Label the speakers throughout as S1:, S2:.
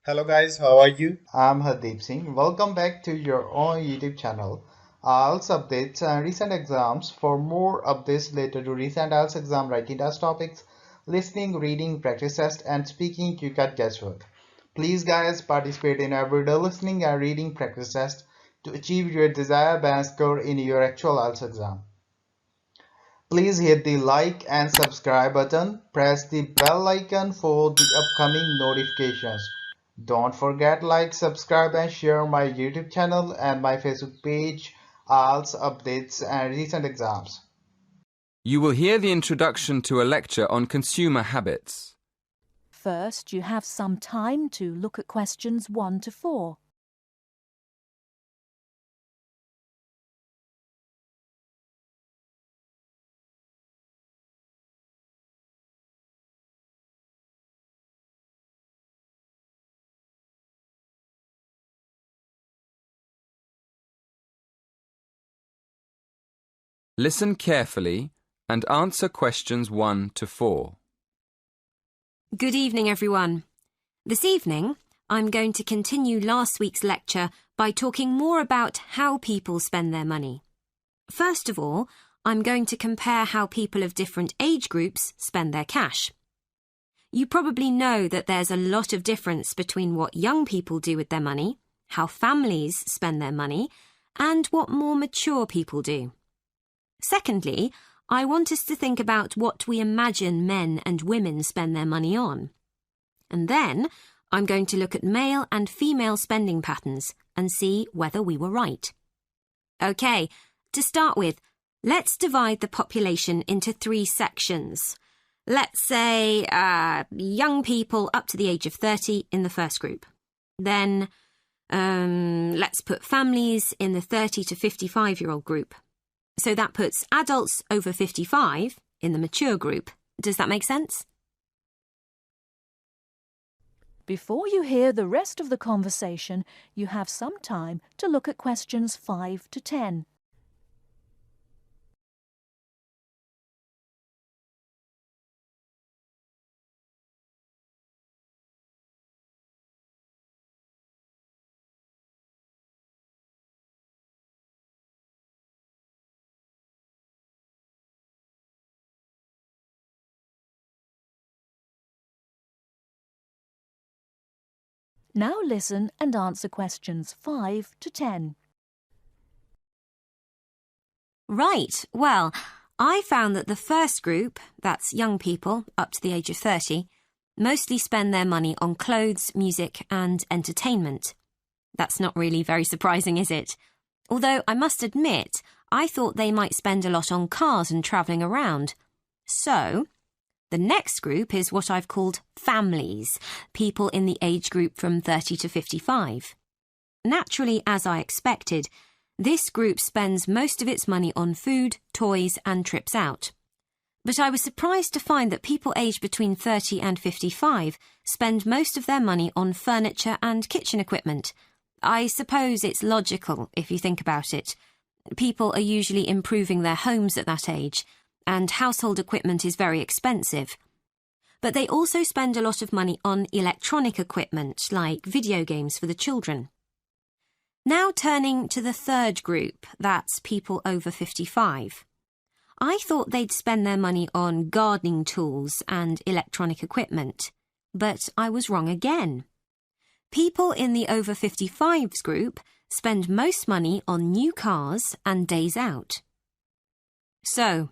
S1: Hello guys, how are you?
S2: I'm Hardeep Singh. Welcome back to your own YouTube channel. IELTS updates and recent exams. For more updates related to recent IELTS exam writing test topics, listening, reading, practice test, and speaking, you got guesswork. Please guys participate in everyday listening and reading practice test to achieve your desired band score in your actual IELTS exam. Please hit the like and subscribe button. Press the bell icon for the upcoming notifications. Don't forget like, subscribe and share my YouTube channel and my Facebook page, IELTS updates and recent exams.
S3: You will hear the introduction to a lecture on consumer habits.
S4: First, you have some time to look at questions 1 to 4.
S3: Listen carefully and answer questions 1 to 4.
S5: Good evening, everyone. This evening, I'm going to continue last week's lecture by talking more about how people spend their money. First of all, I'm going to compare how people of different age groups spend their cash. You probably know that there's a lot of difference between what young people do with their money, how families spend their money, and what more mature people do. Secondly, I want us to think about what we imagine men and women spend their money on. And then, I'm going to look at male and female spending patterns and see whether we were right. OK, to start with, let's divide the population into 3 sections. Let's say young people up to the age of 30 in the first group. Then, let's put families in the 30 to 55-year-old group. So that puts adults over 55 in the mature group. Does that make sense?
S4: Before you hear the rest of the conversation, you have some time to look at questions 5 to 10. Now listen and answer questions 5 to 10.
S5: Right, well, I found that the first group, that's young people up to the age of 30, mostly spend their money on clothes, music and entertainment. That's not really very surprising, is it? Although I must admit, I thought they might spend a lot on cars and travelling around. So, the next group is what I've called families, people in the age group from 30 to 55. Naturally, as I expected, this group spends most of its money on food, toys and trips out. But I was surprised to find that people aged between 30 and 55 spend most of their money on furniture and kitchen equipment. I suppose it's logical if you think about it. People are usually improving their homes at that age, and household equipment is very expensive. But they also spend a lot of money on electronic equipment, like video games for the children. Now turning to the third group, that's people over 55. I thought they'd spend their money on gardening tools and electronic equipment, but I was wrong again. People in the over 55s group spend most money on new cars and days out. So,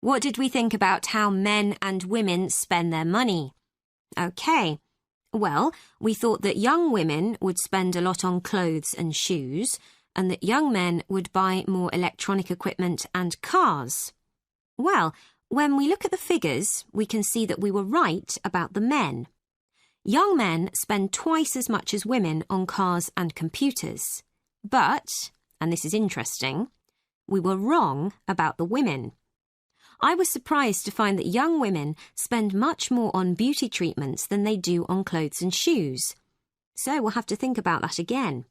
S5: what did we think about how men and women spend their money? OK, well, we thought that young women would spend a lot on clothes and shoes, and that young men would buy more electronic equipment and cars. Well, when we look at the figures, we can see that we were right about the men. Young men spend twice as much as women on cars and computers. But, and this is interesting, we were wrong about the women. I was surprised to find that young women spend much more on beauty treatments than they do on clothes and shoes. So we'll have to think about that again.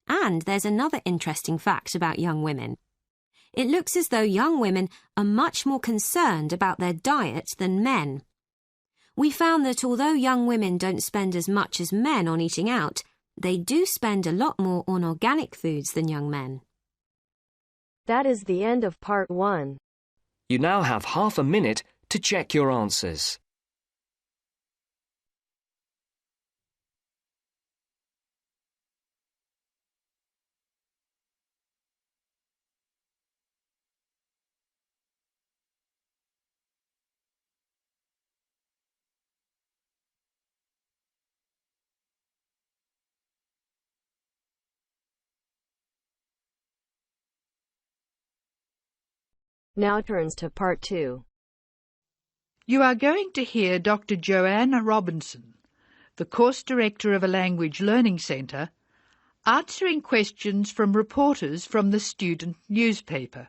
S5: And there's another interesting fact about young women. It looks as though young women are much more concerned about their diet than men. We found that although young women don't spend as much as men on eating out, they do spend a lot more on organic foods than young men.
S1: That is the end of part 1.
S6: You now have half a minute to check your answers.
S1: Now turns to part 2.
S7: You are going to hear Dr. Joanna Robinson, the course director of a language learning centre, answering questions from reporters from the student newspaper.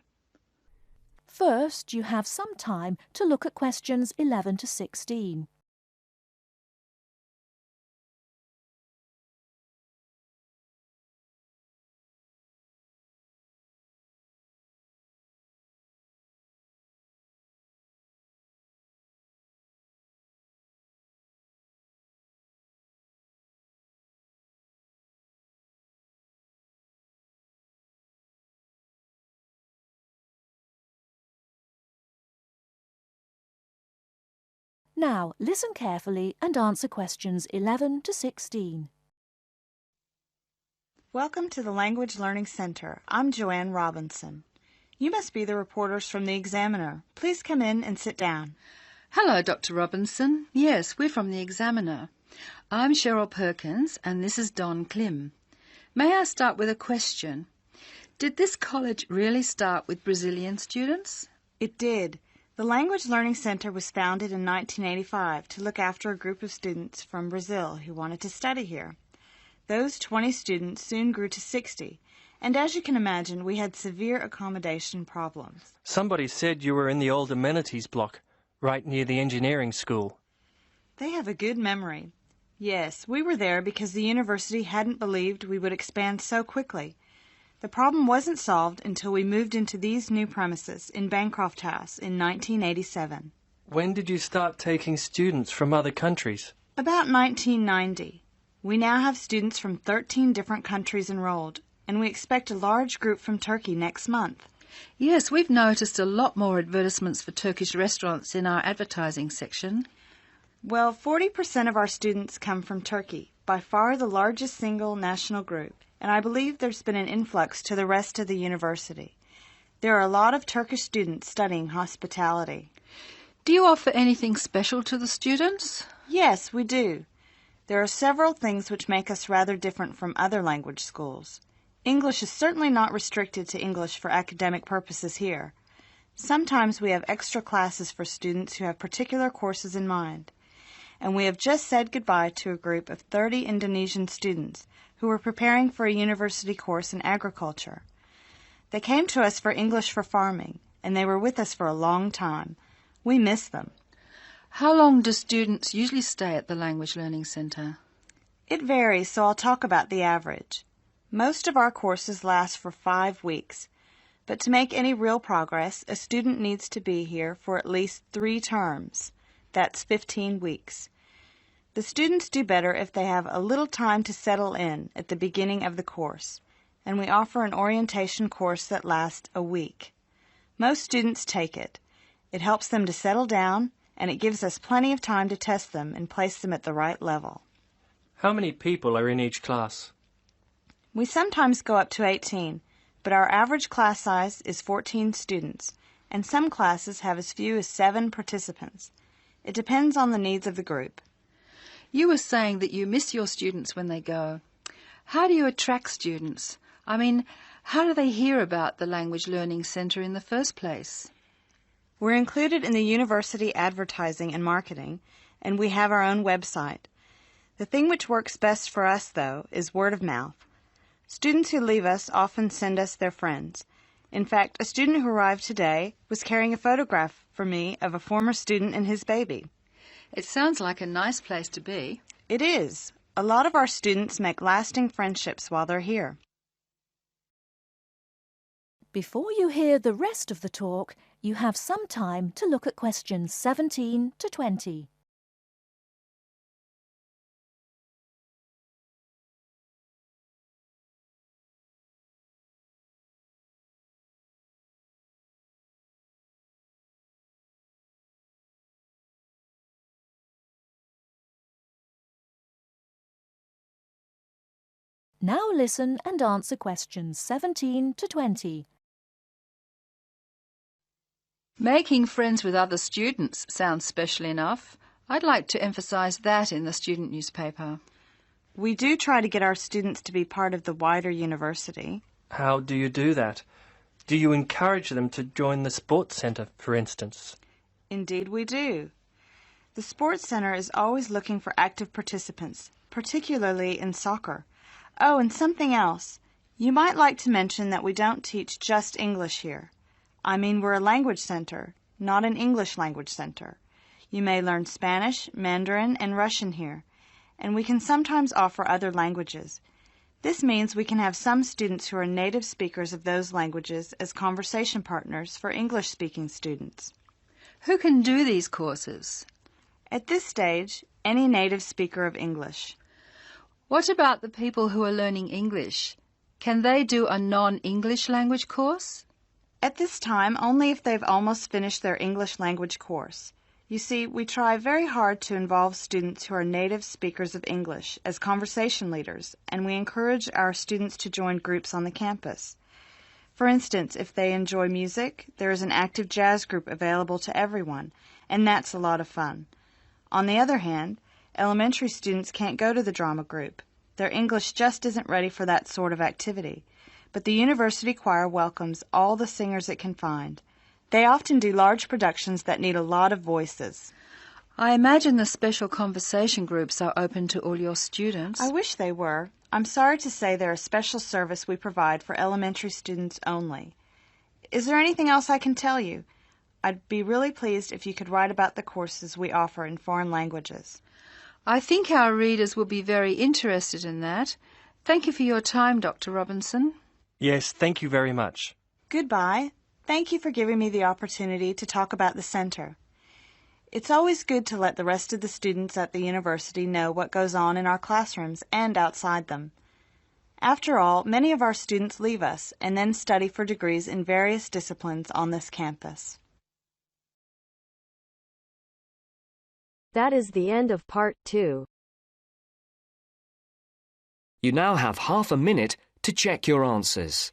S4: First, you have some time to look at questions 11 to 16. Now, listen carefully and answer questions 11 to 16.
S8: Welcome to the Language Learning Center. I'm Joanne Robinson. You must be the reporters from the Examiner. Please come in and sit down.
S9: Hello, Dr. Robinson. Yes, we're from the Examiner. I'm Cheryl Perkins and this is Don Klim. May I start with a question? Did this college really start with Brazilian students?
S8: It did. The Language Learning Center was founded in 1985 to look after a group of students from Brazil who wanted to study here. Those 20 students soon grew to 60, and as you can imagine, we had severe accommodation problems.
S10: Somebody said you were in the old amenities block, right near the engineering school.
S8: They have a good memory. Yes, we were there because the university hadn't believed we would expand so quickly. The problem wasn't solved until we moved into these new premises in Bancroft House in 1987.
S10: When did you start taking students from other countries?
S8: About 1990. We now have students from 13 different countries enrolled, and we expect a large group from Turkey next month.
S9: Yes, we've noticed a lot more advertisements for Turkish restaurants in our advertising section.
S8: Well, 40% of our students come from Turkey, by far the largest single national group, and I believe there's been an influx to the rest of the university. There are a lot of Turkish students studying hospitality.
S9: Do you offer anything special to the students?
S8: Yes, we do. There are several things which make us rather different from other language schools. English is certainly not restricted to English for academic purposes here. Sometimes we have extra classes for students who have particular courses in mind. And we have just said goodbye to a group of 30 Indonesian students who were preparing for a university course in agriculture. They came to us for English for farming, and they were with us for a long time. We miss them.
S9: How long do students usually stay at the Language Learning Centre?
S8: It varies, so I'll talk about the average. Most of our courses last for 5 weeks, but to make any real progress, a student needs to be here for at least 3 terms. That's 15 weeks. The students do better if they have a little time to settle in at the beginning of the course, and we offer an orientation course that lasts a week. Most students take it. It helps them to settle down, and it gives us plenty of time to test them and place them at the right level.
S10: How many people are in each class?
S8: We sometimes go up to 18, but our average class size is 14 students, and some classes have as few as 7 participants. It depends on the needs of the group.
S9: You were saying that you miss your students when they go. How do you attract students? I mean, how do they hear about the Language Learning Centre in the first place?
S8: We're included in the university advertising and marketing, and we have our own website. The thing which works best for us, though, is word of mouth. Students who leave us often send us their friends. In fact, a student who arrived today was carrying a photograph for me of a former student and his baby.
S9: It sounds like a nice place to be.
S8: It is. A lot of our students make lasting friendships while they're here.
S4: Before you hear the rest of the talk, you have some time to look at questions 17 to 20. Now listen and answer questions 17 to 20.
S9: Making friends with other students sounds special enough. I'd like to emphasise that in the student newspaper.
S8: We do try to get our students to be part of the wider university.
S10: How do you do that? Do you encourage them to join the sports centre, for instance?
S8: Indeed we do. The Sports Center is always looking for active participants, particularly in soccer. Oh, and something else. You might like to mention that we don't teach just English here. I mean, we're a language center, not an English language center. You may learn Spanish, Mandarin, and Russian here, and we can sometimes offer other languages. This means we can have some students who are native speakers of those languages as conversation partners for English-speaking students.
S9: Who can do these courses?
S8: At this stage, any native speaker of English.
S9: What about the people who are learning English? Can they do a non-English language course?
S8: At this time, only if they've almost finished their English language course. You see, we try very hard to involve students who are native speakers of English as conversation leaders, and we encourage our students to join groups on the campus. For instance, if they enjoy music, there is an active jazz group available to everyone, and that's a lot of fun. On the other hand, elementary students can't go to the drama group. Their English just isn't ready for that sort of activity. But the university choir welcomes all the singers it can find. They often do large productions that need a lot of voices.
S9: I imagine the special conversation groups are open to all your students.
S8: I wish they were. I'm sorry to say they're a special service we provide for elementary students only. Is there anything else I can tell you? I'd be really pleased if you could write about the courses we offer in foreign languages.
S9: I think our readers will be very interested in that. Thank you for your time, Dr. Robinson.
S10: Yes, thank you very much.
S8: Goodbye. Thank you for giving me the opportunity to talk about the center. It's always good to let the rest of the students at the university know what goes on in our classrooms and outside them. After all, many of our students leave us and then study for degrees in various disciplines on this campus.
S1: That is the end of part 2.
S6: You now have half a minute to check your answers.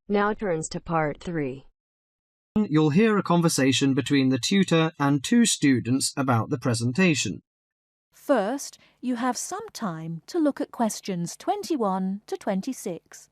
S1: Now turns to part 3.
S11: You'll hear a conversation between the tutor and two students about the presentation.
S4: First, you have some time to look at questions 21 to 26.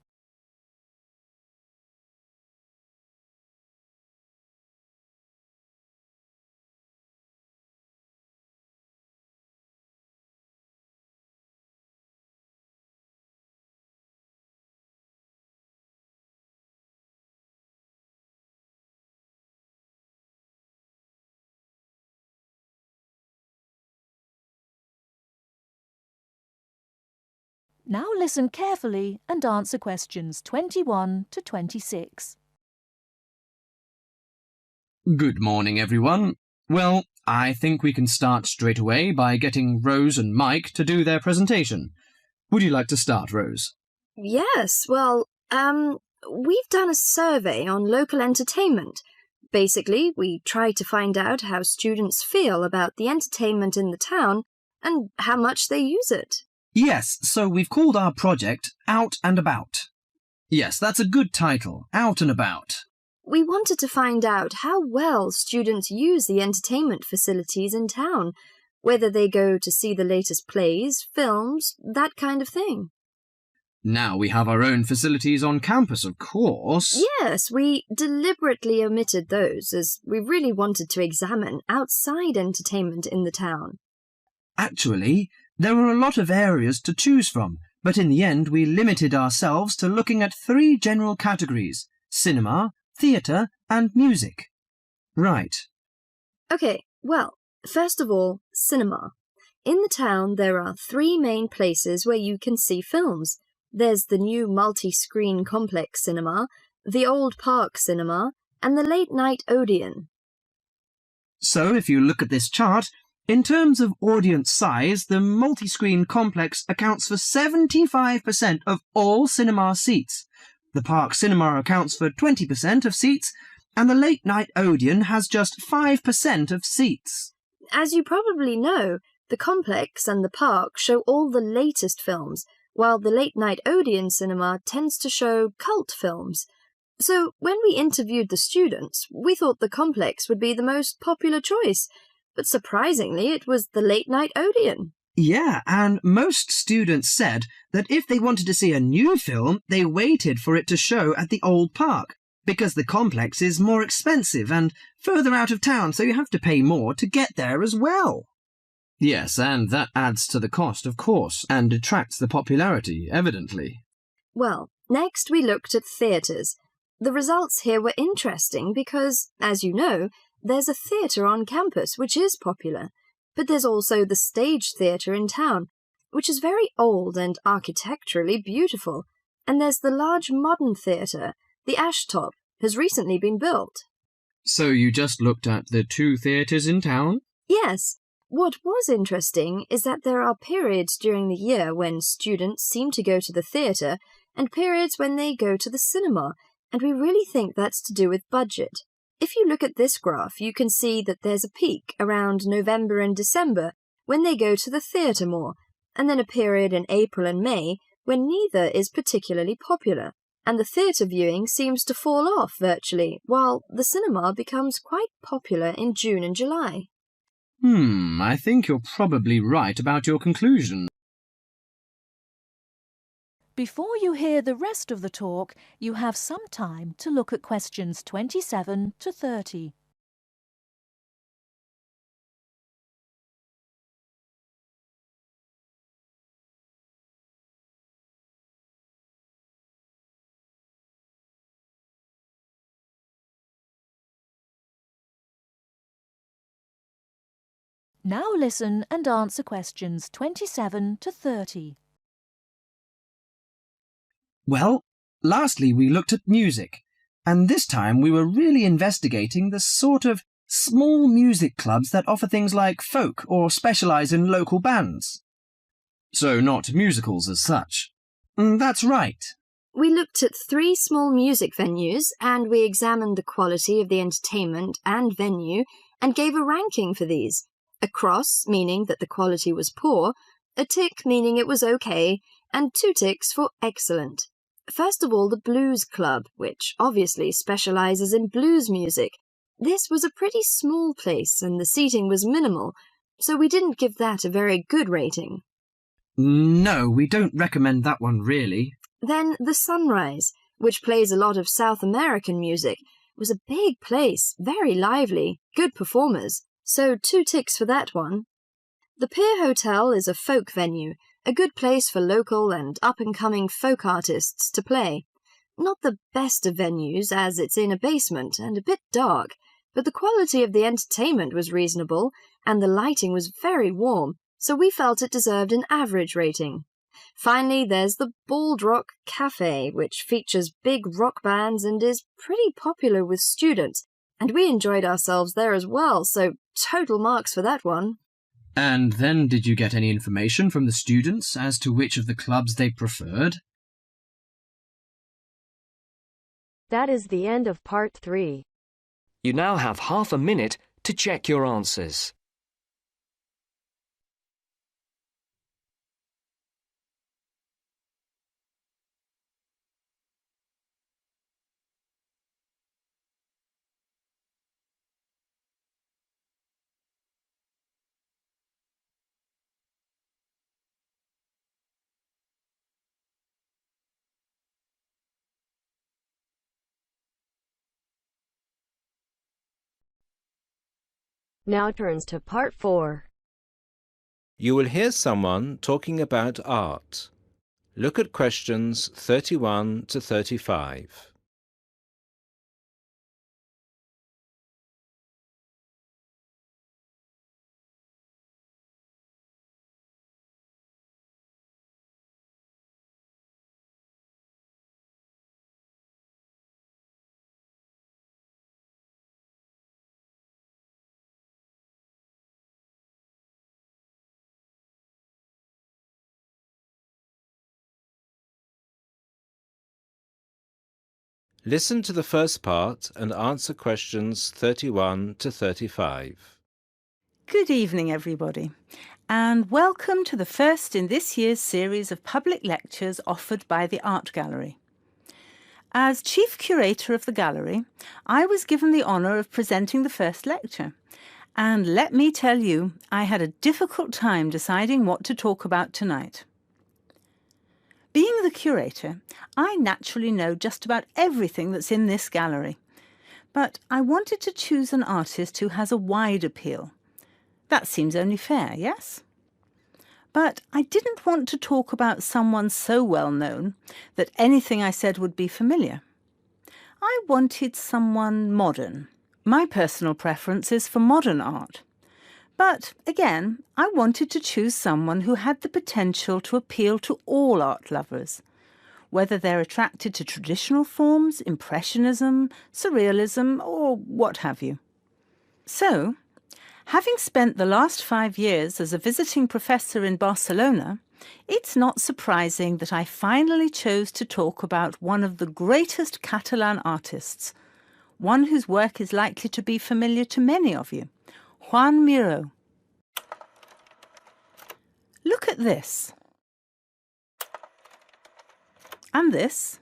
S4: Now listen carefully and answer questions 21 to 26.
S11: Good morning, everyone. Well, I think we can start straight away by getting Rose and Mike to do their presentation. Would you like to start, Rose?
S12: Yes, well, we've done a survey on local entertainment. Basically, we tried to find out how students feel about the entertainment in the town and how much they use it.
S11: Yes, so we've called our project Out and About. Yes, that's a good title, Out and About.
S12: We wanted to find out how well students use the entertainment facilities in town, whether they go to see the latest plays, films, that kind of thing.
S11: Now we have our own facilities on campus, of course.
S12: Yes, we deliberately omitted those, as we really wanted to examine outside entertainment in the town.
S11: Actually, there were a lot of areas to choose from, but in the end we limited ourselves to looking at 3 general categories: cinema, theatre and music. Right.
S12: Okay, well, first of all, cinema. In the town there are 3 main places where you can see films: There's the new multi-screen complex cinema, the old park cinema, and the late-night Odeon.
S11: So if you look at this chart, in terms of audience size, the multi-screen complex accounts for 75% of all cinema seats. The park cinema accounts for 20% of seats, and the late-night Odeon has just 5% of seats.
S12: As you probably know, the complex and the park show all the latest films, while the late-night Odeon cinema tends to show cult films. So when we interviewed the students, we thought the complex would be the most popular choice, but surprisingly it was the late-night Odeon.
S11: Yeah, and most students said that if they wanted to see a new film, they waited for it to show at the old park, because the complex is more expensive and further out of town, so you have to pay more to get there as well. Yes, and that adds to the cost, of course, and detracts the popularity, evidently.
S12: Well, next we looked at theatres. The results here were interesting because, as you know, there's a theatre on campus which is popular, but there's also the Stage Theatre in town, which is very old and architecturally beautiful, and there's the large modern theatre, the Ashtop, has recently been built.
S11: So you just looked at the two theatres in town?
S12: Yes. What was interesting is that there are periods during the year when students seem to go to the theatre and periods when they go to the cinema, and we really think that's to do with budget. If you look at this graph, you can see that there's a peak around November and December when they go to the theatre more, and then a period in April and May when neither is particularly popular, and the theatre viewing seems to fall off virtually, while the cinema becomes quite popular in June and July.
S11: I think you're probably right about your conclusion.
S4: Before you hear the rest of the talk, you have some time to look at questions 27 to 30. Now listen and answer questions 27 to 30.
S11: Well, lastly we looked at music, and this time we were really investigating the sort of small music clubs that offer things like folk or specialise in local bands. So not musicals as such. That's right.
S12: We looked at 3 small music venues and we examined the quality of the entertainment and venue and gave a ranking for these. A cross, meaning that the quality was poor, a tick, meaning it was okay, and 2 ticks for excellent. First of all, the Blues Club, which obviously specialises in blues music. This was a pretty small place and the seating was minimal, so we didn't give that a very good rating.
S11: No, we don't recommend that one really.
S12: Then the Sunrise, which plays a lot of South American music, was a big place, very lively, good performers, so 2 ticks for that one. The Pier Hotel is a folk venue, a good place for local and up-and-coming folk artists to play. Not the best of venues, as it's in a basement and a bit dark, but the quality of the entertainment was reasonable, and the lighting was very warm, so we felt it deserved an average rating. Finally, there's the Bald Rock Cafe, which features big rock bands and is pretty popular with students, and we enjoyed ourselves there as well, so total marks for that one.
S11: And then did you get any information from the students as to which of the clubs they preferred?
S1: That is the end of part 3.
S6: You now have half a minute to check your answers.
S1: Now turns to part 4.
S13: You will hear someone talking about art. Look at questions 31 to 35. Listen to the first part and answer questions 31 to 35.
S14: Good evening, everybody, and welcome to the first in this year's series of public lectures offered by the Art Gallery. As Chief Curator of the Gallery, I was given the honour of presenting the first lecture, and let me tell you, I had a difficult time deciding what to talk about tonight. Being the curator, I naturally know just about everything that's in this gallery, but I wanted to choose an artist who has a wide appeal. That seems only fair, yes? But I didn't want to talk about someone so well known that anything I said would be familiar. I wanted someone modern. My personal preference is for modern art. But again, I wanted to choose someone who had the potential to appeal to all art lovers, whether they're attracted to traditional forms, Impressionism, Surrealism, or what have you. So, having spent the last 5 years as a visiting professor in Barcelona, it's not surprising that I finally chose to talk about one of the greatest Catalan artists, one whose work is likely to be familiar to many of you, Joan Miro. Look at this. And this.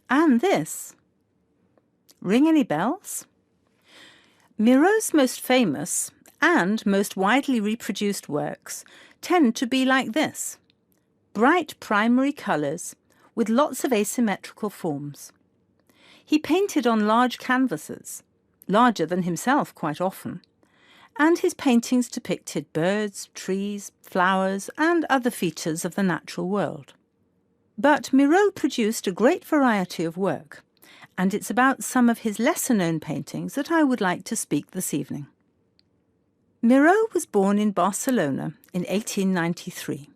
S14: And this. Ring any bells? Miro's most famous and most widely reproduced works tend to be like this. Bright primary colours with lots of asymmetrical forms. He painted on large canvases, larger than himself quite often, and his paintings depicted birds, trees, flowers, and other features of the natural world. But Miro produced a great variety of work, and it's about some of his lesser-known paintings that I would like to speak this evening. Miro was born in Barcelona in 1893,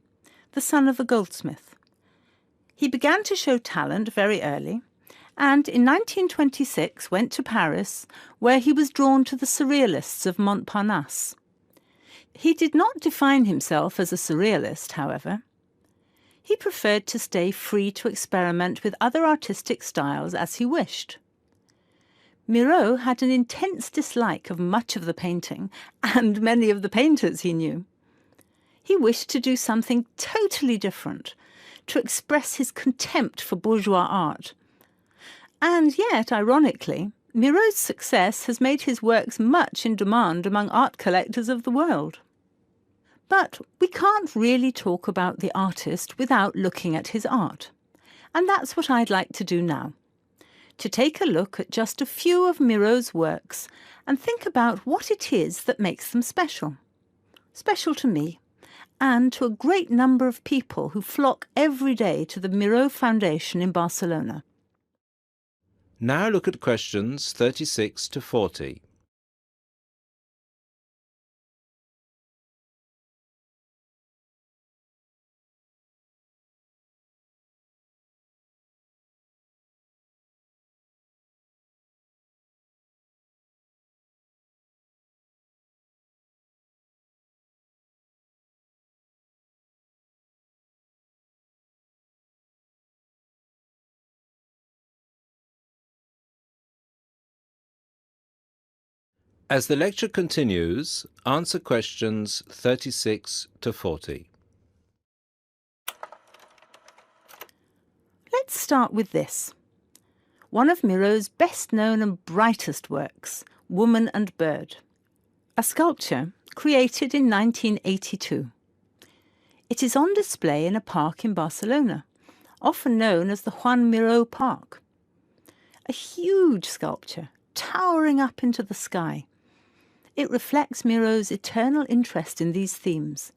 S14: the son of a goldsmith. He began to show talent very early, and in 1926 went to Paris, where he was drawn to the Surrealists of Montparnasse. He did not define himself as a Surrealist, however. He preferred to stay free to experiment with other artistic styles as he wished. Miro had an intense dislike of much of the painting and many of the painters he knew. He wished to do something totally different, to express his contempt for bourgeois art. And yet, ironically, Miro's success has made his works much in demand among art collectors of the world. But we can't really talk about the artist without looking at his art. And that's what I'd like to do now. To take a look at just a few of Miro's works and think about what it is that makes them special. Special to me, and to a great number of people who flock every day to the Miro Foundation in Barcelona.
S13: Now look at questions 36 to 40. As the lecture continues, answer questions 36 to 40.
S14: Let's start with this. One of Miro's best-known and brightest works, Woman and Bird. A sculpture created in 1982. It is on display in a park in Barcelona, often known as the Joan Miró Park. A huge sculpture, towering up into the sky. It reflects Miro's eternal interest in these themes,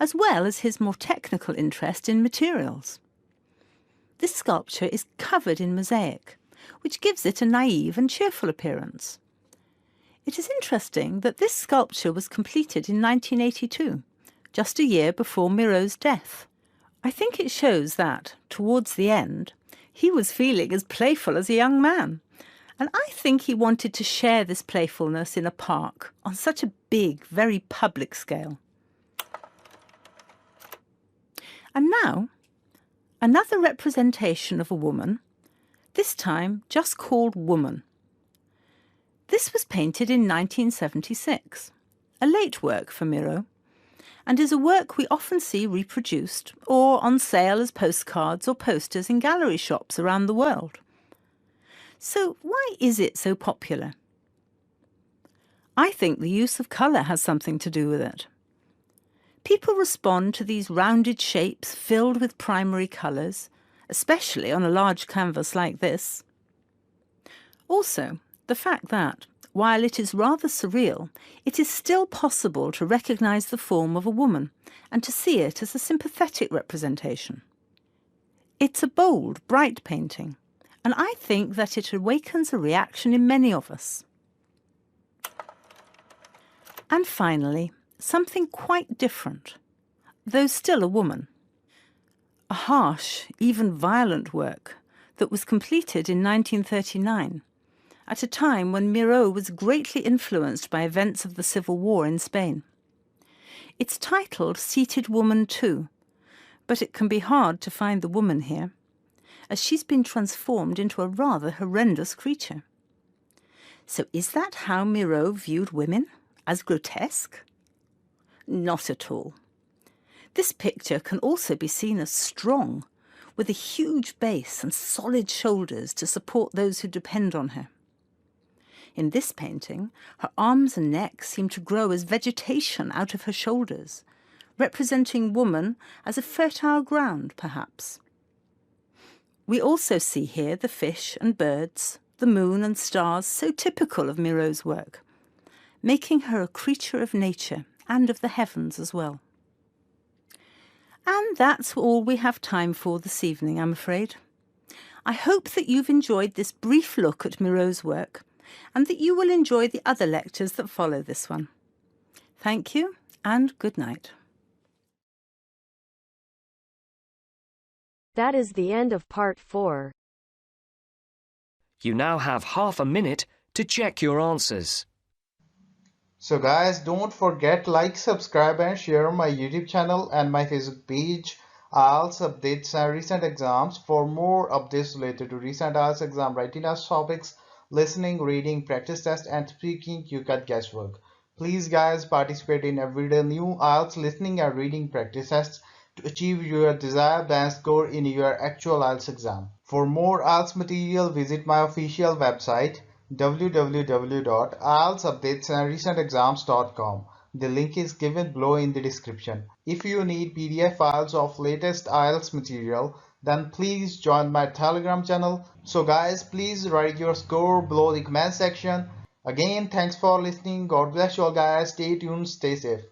S14: as well as his more technical interest in materials. This sculpture is covered in mosaic, which gives it a naive and cheerful appearance. It is interesting that this sculpture was completed in 1982, just a year before Miro's death. I think it shows that, towards the end, he was feeling as playful as a young man. And I think he wanted to share this playfulness in a park on such a big, very public scale. And now, Another representation of a woman, this time just called Woman. This was painted in 1976, a late work for Miro, and is a work we often see reproduced or on sale as postcards or posters in gallery shops around the world. So why is it so popular? I think the use of colour has something to do with it. People respond to these rounded shapes filled with primary colours, especially on a large canvas like this. Also, the fact that, while it is rather surreal, it is still possible to recognise the form of a woman and to see it as a sympathetic representation. It's a bold, bright painting, and I think that it awakens a reaction in many of us. And finally, something quite different, though still a woman. A harsh, even violent work that was completed in 1939, at a time when Miro was greatly influenced by events of the Civil War in Spain. It's titled Seated Woman 2, but it can be hard to find the woman here, as she's been transformed into a rather horrendous creature. So is that how Miro viewed women? As grotesque? Not at all. This picture can also be seen as strong, with a huge base and solid shoulders to support those who depend on her. In this painting, her arms and neck seem to grow as vegetation out of her shoulders, representing woman as a fertile ground, perhaps. We also see here the fish and birds, the moon and stars, so typical of Miro's work, making her a creature of nature and of the heavens as well. And that's all we have time for this evening, I'm afraid. I hope that you've enjoyed this brief look at Miro's work and that you will enjoy the other lectures that follow this one. Thank you and good night.
S1: That is the end of part 4.
S6: You now have half a minute to check your answers.
S2: So guys, don't forget like, subscribe and share my YouTube channel and my Facebook page, IELTS updates and recent exams. For more updates related to recent IELTS exam writing test topics, listening, reading, practice test and speaking, you got guesswork. Please guys, participate in everyday new IELTS listening and reading practice tests to achieve your desired band score in your actual IELTS exam. For more IELTS material, visit my official website www.ieltsupdatesandrecentexams.com. The link is given below in the description. If you need PDF files of latest IELTS material, then please join my Telegram channel. So guys, please write your score below the comment section. Again, thanks for listening. God bless you all guys. Stay tuned, stay safe.